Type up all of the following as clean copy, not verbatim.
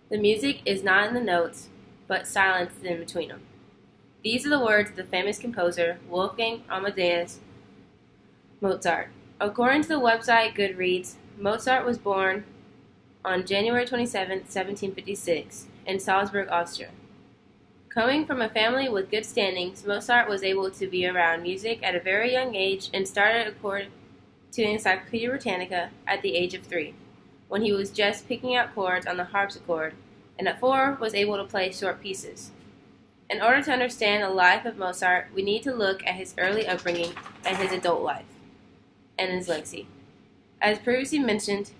The music is not in the notes, but silenced in between them. These are the words of the famous composer Wolfgang Amadeus Mozart. According to the website Goodreads, Mozart was born on January 27, 1756, in Salzburg, Austria. Coming from a family with good standings, Mozart was able to be around music at a very young age and started, according to Encyclopedia Britannica, at the age of 3, when he was just picking out chords on the harpsichord, and at 4 was able to play short pieces. In order to understand the life of Mozart, we need to look at his early upbringing and his adult life, and his legacy. As previously mentioned,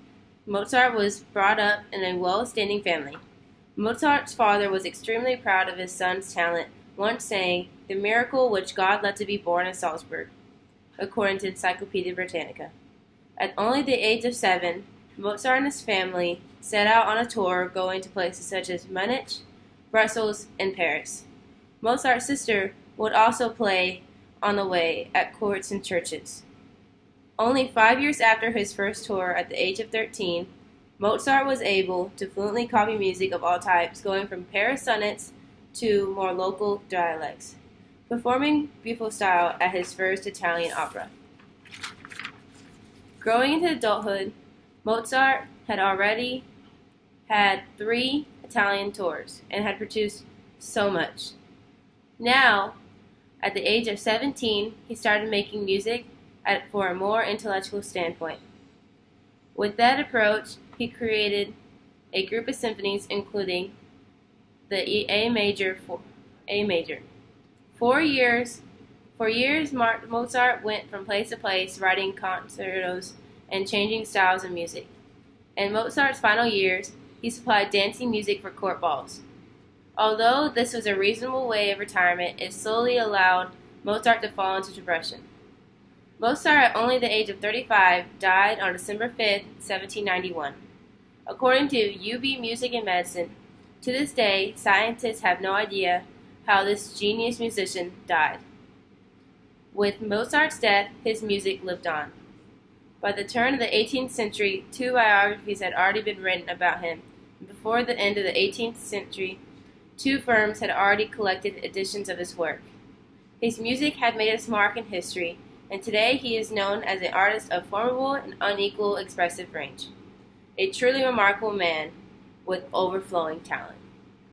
Mozart was brought up in a well-standing family. Mozart's father was extremely proud of his son's talent, once saying, "The miracle which God let to be born in Salzburg," according to Encyclopedia Britannica. At only the age of 7, Mozart and his family set out on a tour going to places such as Munich, Brussels, and Paris. Mozart's sister would also play on the way at courts and churches. Only 5 years after his first tour, at the age of 13, Mozart was able to fluently copy music of all types, going from Paris sonnets to more local dialects, performing beautiful style at his first Italian opera. Growing into adulthood, Mozart had already had 3 Italian tours and had produced so much. Now, at the age of 17, he started making music for a more intellectual standpoint. With that approach, he created a group of symphonies, including the A major. For years, Mozart went from place to place, writing concertos and changing styles of music. In Mozart's final years, he supplied dancing music for court balls. Although this was a reasonable way of retirement, it slowly allowed Mozart to fall into depression. Mozart, at only the age of 35, died on December 5, 1791. According to UB Music and Medicine, to this day, scientists have no idea how this genius musician died. With Mozart's death, his music lived on. By the turn of the 18th century, 2 biographies had already been written about him, and before the end of the 18th century, 2 firms had already collected editions of his work. His music had made its mark in history, and today he is known as an artist of formidable and unequal expressive range. A truly remarkable man with overflowing talent.